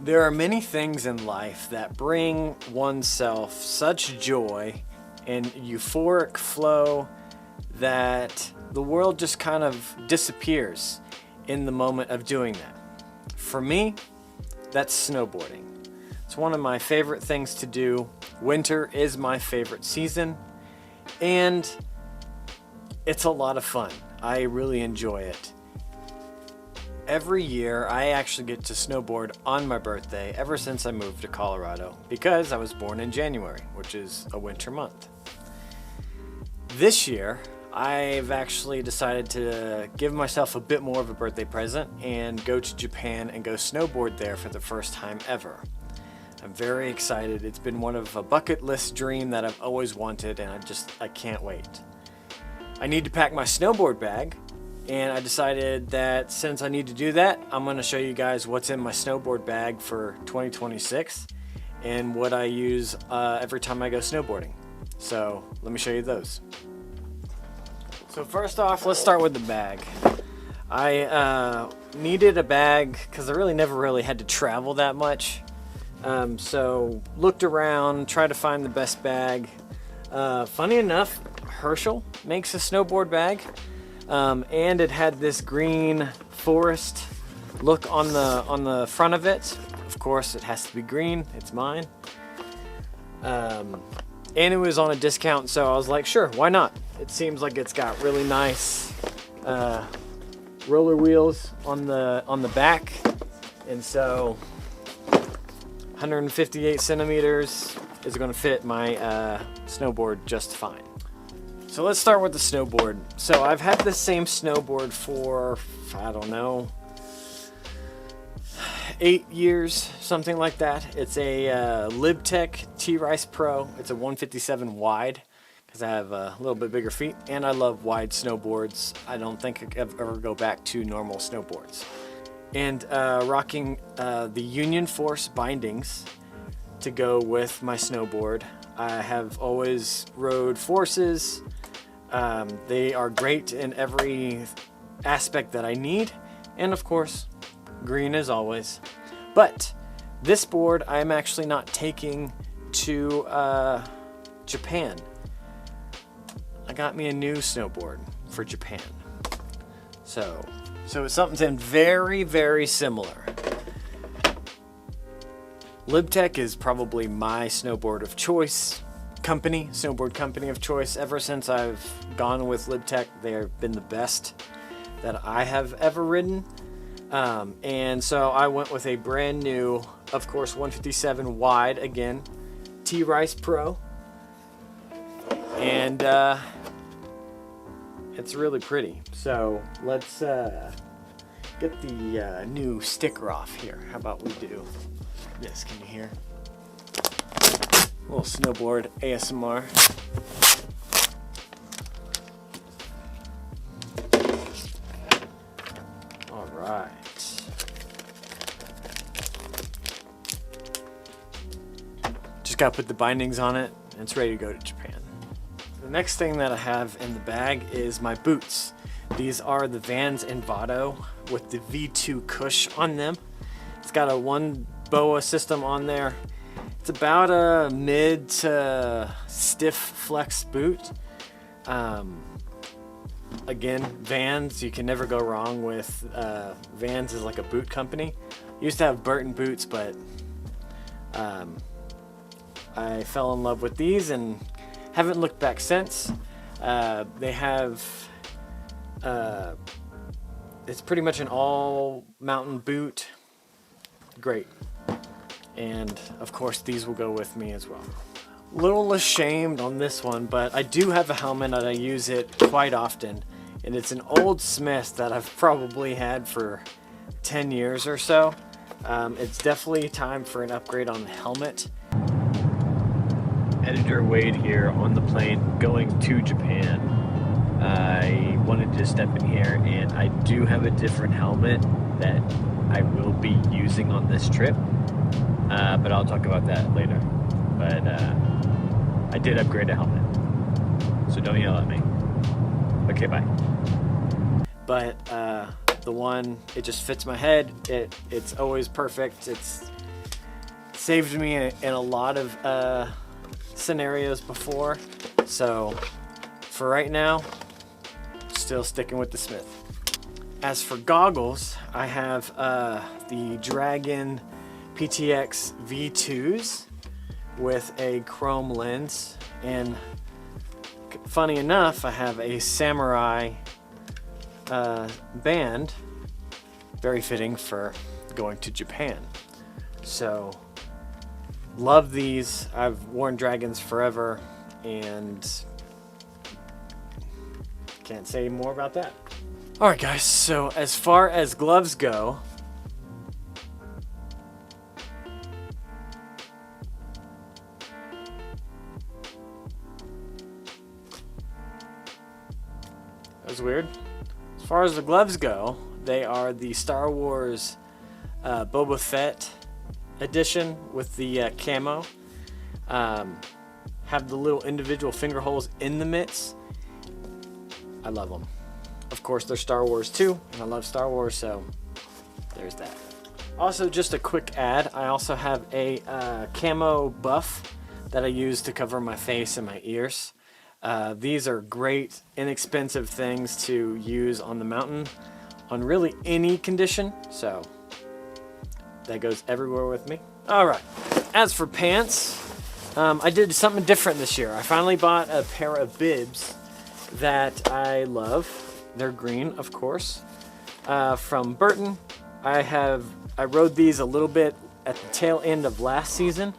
There are many things in life that bring oneself such joy and euphoric flow that the world just kind of disappears in the moment of doing that. For me, that's snowboarding. It's one of my favorite things to do. Winter is my favorite season, and it's a lot of fun. I really enjoy it. Every year, I actually get to snowboard on my birthday ever since I moved to Colorado because I was born in January, which is a winter month. This year, I've actually decided to give myself a bit more of a birthday present and go to Japan and go snowboard there for the first time ever. I'm very excited. It's been one of a bucket list dream that I've always wanted, and I can't wait. I need to pack my snowboard bag, and I decided that since I need to do that, I'm going to show you guys what's in my snowboard bag for 2026 and what I use every time I go snowboarding. So let me show you those. So first off, let's start with the bag. I needed a bag because I never had to travel that much. So looked around, tried to find the best bag. Funny enough, Herschel makes a snowboard bag. And it had this green forest look on the front of it. Of course, it has to be green. It's mine. And it was on a discount, so I was like, sure, why not? It seems like it's got really nice roller wheels on the back, and so 158 centimeters is going to fit my snowboard just fine. So let's start with the snowboard. So I've had the same snowboard for, I don't know, 8 years, something like that. It's a lib-tech T-Rice Pro. It's a 157 wide because I have a little bit bigger feet, and I love wide snowboards. I don't think I could ever go back to normal snowboards. And rocking the Union Force bindings to go with my snowboard. I have always rode Forces. They are great in every aspect that I need, and of course, green as always. But this board I'm actually not taking to Japan. I got me a new snowboard for Japan. So it's something very, very similar. lib-tech is probably my snowboard of choice. Snowboard company of choice. Ever since I've gone with lib-tech, they have been the best that I have ever ridden. And so I went with a brand new, of course, 157 wide again, T-Rice Pro. And it's really pretty. So let's get the new sticker off here. How about we do this? Can you hear? A little snowboard ASMR. All right. Just gotta put the bindings on it, and it's ready to go to Japan. The next thing that I have in the bag is my boots. These are the Vans Envato with the V2 cush on them. It's got a one BOA system on there. It's about a mid to stiff flex boot. Again, Vans, you can never go wrong with Vans is like a boot company. Used to have Burton boots, but I fell in love with these and haven't looked back since. They have, it's pretty much an all mountain boot. Great. And of course these will go with me as well. Little ashamed on this one, but I do have a helmet and I use it quite often, and it's an old Smith that I've probably had for 10 years or so. It's definitely time for an upgrade on the helmet. Editor Wade here on the plane going to Japan. I wanted to step in here, and I do have a different helmet that I will be using on this trip. But I'll talk about that later. But I did upgrade a helmet, so don't yell at me. Okay, bye. But the one, it just fits my head. It's always perfect. It's saved me in a lot of scenarios before. So for right now, still sticking with the Smith. As for goggles, I have the Dragon PTX V2s with a chrome lens, and funny enough, I have a Samurai band, very fitting for going to Japan. So love these. I've worn Dragons forever and can't say more about that. All right, guys, so as far as gloves go, that was weird. As far as the gloves go, they are the Star Wars Boba Fett edition with the camo. Have the little individual finger holes in the mitts. I love them. Of course, they're Star Wars too, and I love Star Wars, so there's that. Also, just a quick ad, I also have a camo buff that I use to cover my face and my ears. These are great, inexpensive things to use on the mountain on really any condition, so that goes everywhere with me. All right, as for pants, I did something different this year. I finally bought a pair of bibs that I love. They're green, of course, from Burton. I rode these a little bit at the tail end of last season.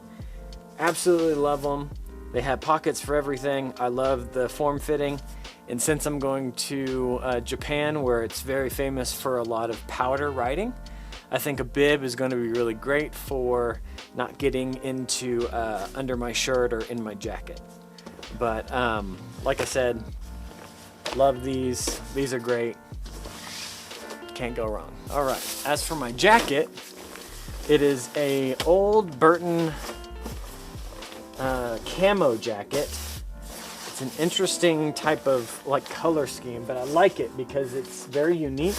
Absolutely love them. They have pockets for everything. I love the form fitting. And since I'm going to Japan, where it's very famous for a lot of powder riding, I think a bib is going to be really great for not getting into under my shirt or in my jacket. But like I said, love these. These are great. Can't go wrong. All right. As for my jacket, it is a old Burton camo jacket. It's an interesting type of color scheme, but I like it because it's very unique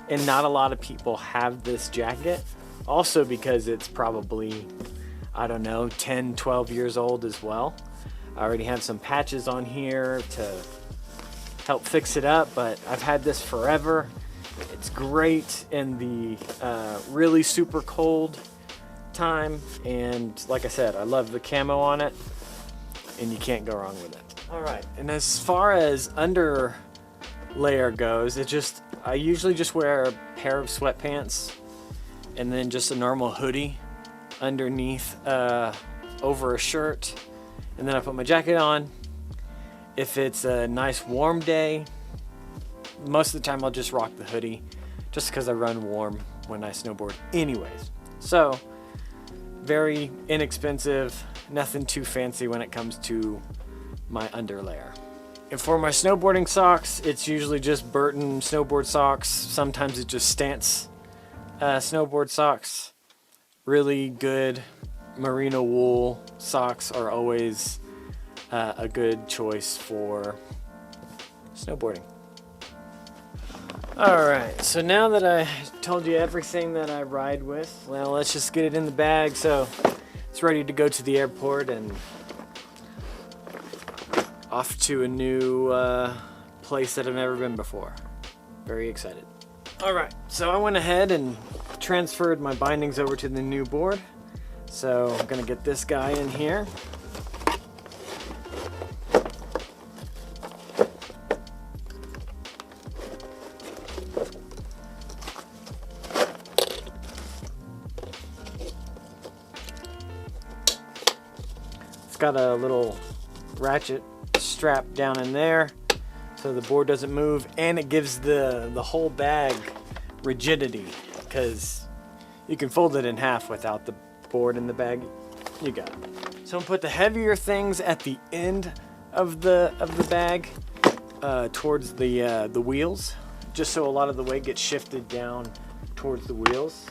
and not a lot of people have this jacket. Also because it's probably, I don't know, 10, 12 years old as well. I already have some patches on here to help fix it up, but I've had this forever. It's great in the really super cold time, and like I said, I love the camo on it, and you can't go wrong with it. All right, and as far as under layer goes, I usually just wear a pair of sweatpants and then just a normal hoodie underneath over a shirt, and then I put my jacket on. If it's a nice warm day, most of the time I'll just rock the hoodie just because I run warm when I snowboard anyways. So very inexpensive, nothing too fancy when it comes to my underlayer. And for my snowboarding socks, it's usually just Burton snowboard socks. Sometimes it's just Stance snowboard socks. Really good merino wool socks are always a good choice for snowboarding. Alright, so now that I told you everything that I ride with, well, let's just get it in the bag so it's ready to go to the airport and off to a new place that I've never been before. Very excited. Alright, so I went ahead and transferred my bindings over to the new board. So I'm going to get this guy in here. It's got a little ratchet strap down in there so the board doesn't move, and it gives the whole bag rigidity because you can fold it in half without the board in the bag. You got it. So I'm put the heavier things at the end of the bag towards the wheels, just so a lot of the weight gets shifted down towards the wheels.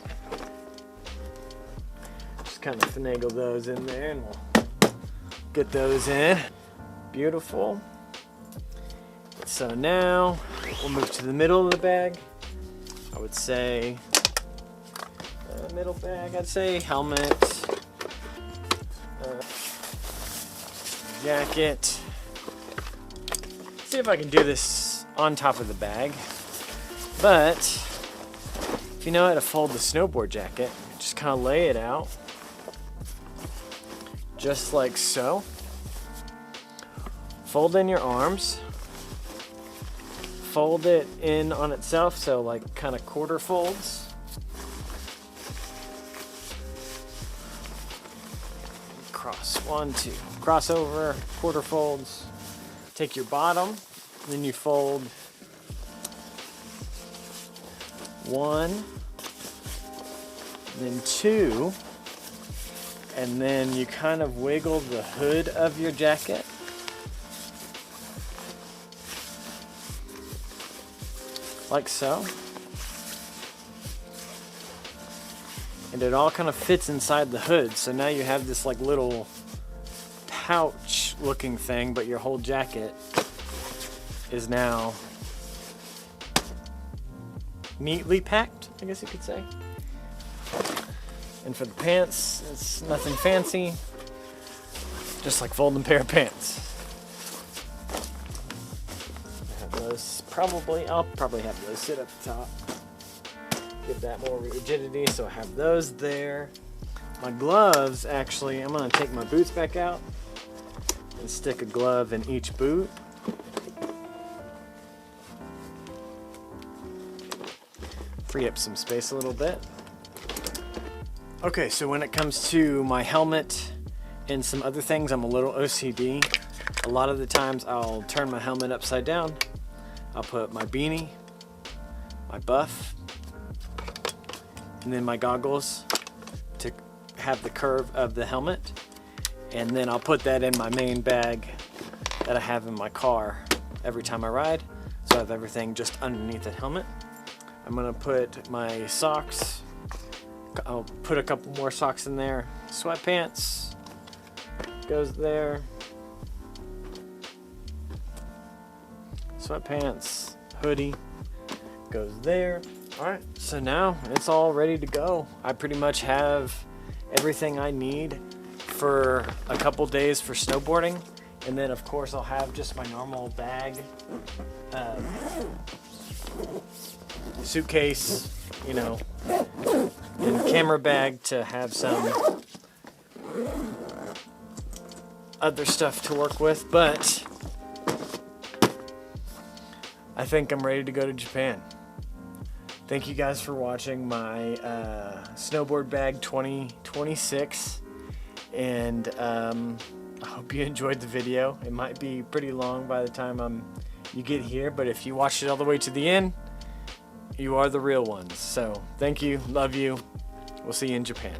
Just kind of finagle those in there and we'll get those in. Beautiful. So now we'll move to the middle of the bag. I would say middle bag, I'd say helmet, Jacket. See if I can do this on top of the bag. But if you know how to fold the snowboard jacket, just kind of lay it out just like so. Fold in your arms. Fold it in on itself, so like kind of quarter folds. Cross, 1, 2, cross over, quarter folds. Take your bottom, then you fold 1, then 2, and then you kind of wiggle the hood of your jacket. Like so. And it all kind of fits inside the hood, so now you have this like little pouch looking thing, but your whole jacket is now neatly packed, I guess you could say. And for the pants, it's nothing fancy, just like folding a pair of pants. I have those I'll probably have those sit at the top. Give that more rigidity, so I have those there. My gloves, actually, I'm gonna take my boots back out and stick a glove in each boot. Free up some space a little bit. Okay, so when it comes to my helmet and some other things, I'm a little OCD. A lot of the times I'll turn my helmet upside down. I'll put my beanie, my buff, and then my goggles to have the curve of the helmet. And then I'll put that in my main bag that I have in my car every time I ride. So I have everything just underneath the helmet. I'm gonna put my socks. I'll put a couple more socks in there. Sweatpants goes there. Sweatpants, hoodie goes there. All right, so now it's all ready to go. I pretty much have everything I need for a couple days for snowboarding. And then of course I'll have just my normal bag, suitcase, you know, and camera bag to have some other stuff to work with. But I think I'm ready to go to Japan. Thank you guys for watching my snowboard bag 2026, and I hope you enjoyed the video. It might be pretty long by the time you get here, but if you watched it all the way to the end, you are the real ones. So thank you, love you. We'll see you in Japan.